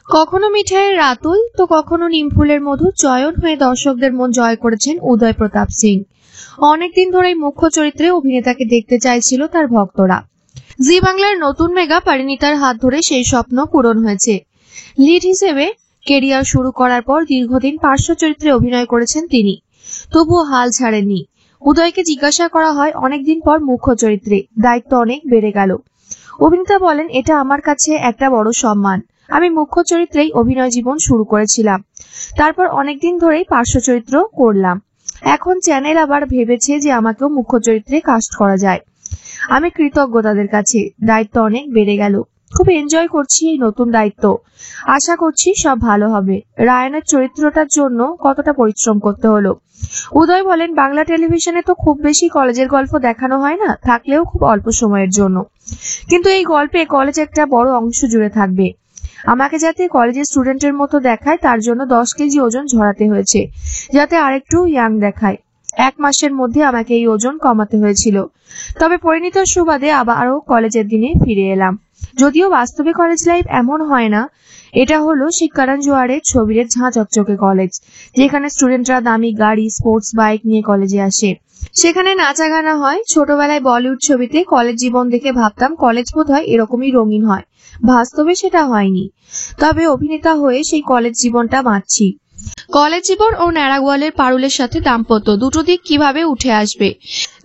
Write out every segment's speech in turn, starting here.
কখনো মিঠাইয়ের রাতুল তো কখনো নিমফুলের মধু চয়ন হয়ে দর্শকদের মন জয় করেছেন উদয় প্রতাপ সিং। অনেকদিন ধরেই মুখ্য চরিত্রে অভিনেতাকে দেখতে চাইছিল তার ভক্তরা। জি বাংলার নতুন মেগা পরিণীতার হাত ধরে সেই স্বপ্ন পূরণ হয়েছে। লিড হিসেবে কেরিয়ার শুরু করার পর দীর্ঘদিন পার্শ্ব চরিত্রে অভিনয় করেছেন তিনি, তবুও হাল ছাড়েননি। উদয়কে জিজ্ঞাসা করা হয় অনেকদিন পর মুখ্য চরিত্রে, দায়িত্ব অনেক বেড়ে গেল। অভিনেতা বলেন, এটা আমার কাছে একটা বড় সম্মান। আমি মুখ্য চরিত্রেই অভিনয় জীবন শুরু করেছিলাম, তারপর অনেকদিন ধরেই পার্শ্ব চরিত্র করলাম। এখন চ্যানেল আবার ভেবেছে যে আমাকেও মুখ্য চরিত্রে কাস্ট করা যায়। আমি কৃতজ্ঞ তাদের কাছে, দায়িত্ব অনেক বেড়ে গেল। খুব এনজয় করছি এই নতুন দায়িত্ব, আশা করছি সব ভালো হবে। রায়ানের চরিত্রটার জন্য কতটা পরিশ্রম করতে হলো। উদয় বলেন, বাংলা টেলিভিশনে তো খুব বেশি কলেজের গল্প দেখানো হয় না, থাকলেও খুব অল্প সময়ের জন্য, কিন্তু এই গল্পে কলেজ একটা বড় অংশ জুড়ে থাকবে। আমাকে যাতে কলেজের স্টুডেন্টের মতো দেখায় তার জন্য 10 কেজি ওজন ঝরাতে হয়েছে, যাতে আরেকটু ইয়াং দেখায়। 1 মাসের মধ্যে আমাকে এই ওজন কমাতে হয়েছিল। তবে পরিণীত সুবাদে আবারও কলেজের দিনে ফিরে এলাম। যদিও বাস্তবে কলেজ লাইফ এমন হয় না। এটা হলো সেই করণ জোয়ারের ছবির ঝাঁ চকচকে কলেজ, যেখানে স্টুডেন্টরা দামি গাড়ি, স্পোর্টস বাইক নিয়ে কলেজে আসে। সেখানে নাচা গানা হয়। ছোটবেলায় বলিউড ছবিতে কলেজ জীবন দেখে ভাবতাম কলেজ বোধহয় এরকমই রঙিন হয়। বাস্তবে সেটা হয়নি, তবে অভিনেতা হয়ে সেই কলেজ জীবনটা বাঁচছি। কলেজ জীবন ও ন্যাড়াগোয়ালের পারুলের সাথে দাম্পত্য, দুটো দিক কিভাবে উঠে আসবে।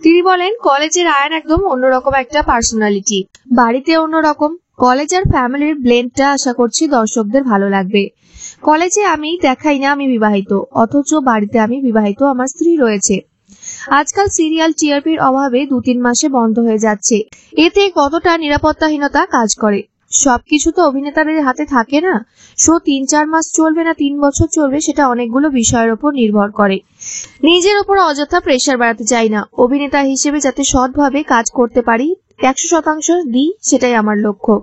তিনি বলেন, কলেজের আয়ন একদম অন্যরকম একটা পার্সোনালিটি, বাড়িতে অন্যরকম। কলেজ আর ফ্যামিলির ব্লেন্ডটা আশা করছি দর্শকদের ভালো লাগবে। কলেজে আমি দেখাই না আমি বিবাহিত, অথচ বাড়িতে আমি বিবাহিত, আমার স্ত্রী রয়েছে। আজকাল সিরিয়াল টিআরপির অভাবে 2-3 মাসে বন্ধ হয়ে যাচ্ছে। এতে কতটা নিরাপত্তাহীনতা কাজ করে। সবকিছু তো অভিনেতাদের হাতে থাকে না। শো 3-4 মাস চলবে না 3 বছর চলবে, সেটা অনেকগুলো বিষয়ের উপর নির্ভর করে। নিজের উপর অযথা প্রেশার বাড়াতে চাই না। অভিনেতা হিসেবে যাতে সৎভাবে কাজ করতে পারি, 100% দিই, সেটাই আমার লক্ষ্য।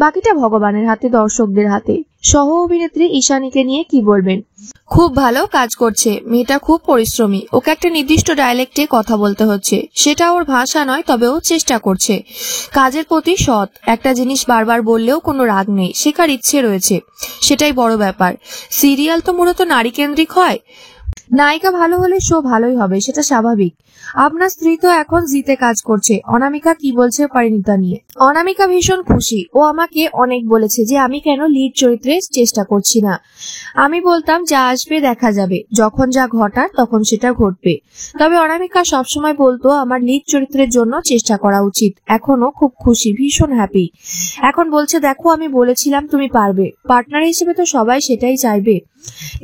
বাকিটা ভগবানের হাতে, দর্শকদের হাতে। সহ অভিনেত্রী ঈশানীকে নিয়ে কি বলবেন? খুব ভালো কাজ করছে, মেয়েটা খুব পরিশ্রমী। ওকে একটা নির্দিষ্ট ডায়ালেক্টে কথা বলতে হচ্ছে, সেটা ওর ভাষা নয়, তবে ও চেষ্টা করছে। কাজের প্রতি সৎ, একটা জিনিস বারবার বললেও কোনো রাগ নেই, শেখার ইচ্ছে রয়েছে, সেটাই বড় ব্যাপার। সিরিয়াল তো মূলত নারী কেন্দ্রিক হয়। নায়িকা ভালো হলে শো ভালোই হবে, সেটা স্বাভাবিক। আপনার স্ত্রী তো এখন জিতে কাজ করছে। অনামিকা কি বলছে পরিণীতা নিয়ে? অনামিকা ভীষণ খুশি। ও আমাকে অনেক বলেছে যে আমি কেন লিড চরিত্রে চেষ্টা করছি না। আমি বলতাম যা আসবে দেখা যাবে, যখন যা ঘটার তখন সেটা ঘটবে। তবে অনামিকা সবসময় বলতো আমার লিড চরিত্রের জন্য চেষ্টা করা উচিত। এখনো খুব খুশি, ভীষণ হ্যাপি। এখন বলছে, দেখো আমি বলেছিলাম তুমি পারবে। পার্টনার হিসেবে তো সবাই সেটাই চাইবে।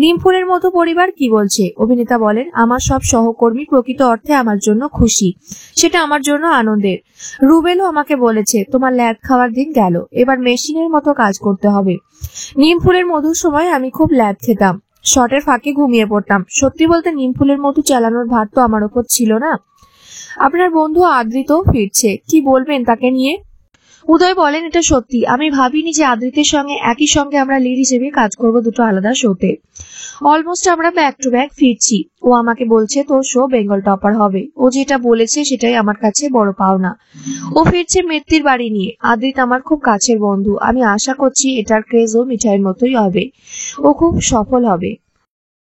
নিমফুলের মতো পরিবার কি বলছে? অভিনেতা বলেন, আমার সব সহকর্মী প্রকৃত অর্থে আমার জন্য খুশি, সেটা আমার জন্য আনন্দের। রুবেলও আমাকে বলেছে, তোমার ল্যাদ খাওয়ার দিন গেল, এবার মেশিনের মতো কাজ করতে হবে। নিমফুলের মধুর সময় আমি খুব ল্যাদ খেতাম, শটের ফাঁকে ঘুমিয়ে পড়তাম। সত্যি বলতে নিমফুলের মধু চালানোর ভার তো আমার ওপর ছিল না। আপনার বন্ধু আদ্রিত ফিরছে, কি বলবেন তাকে নিয়ে? উদয় বলেন, এটা সত্যি। আমি ভাবিনি যে আদ্রিতের সঙ্গে একই সঙ্গে আমরা লিড হিসেবে কাজ করব দুটো আলাদা শোতে। অলমোস্ট আমরা ব্যাক টু ব্যাক ফিরছি। ও আমাকে বলছে তোর শো বেঙ্গল টপার হবে। ও যেটা বলেছে সেটাই আমার কাছে বড় পাওনা। ও ফিরছে মৃত্যুর বাড়ি নিয়ে। আদ্রিত আমার খুব কাছের বন্ধু। আমি আশা করছি এটার ক্রেজও মিঠাইয়ের মতোই হবে, ও খুব সফল হবে।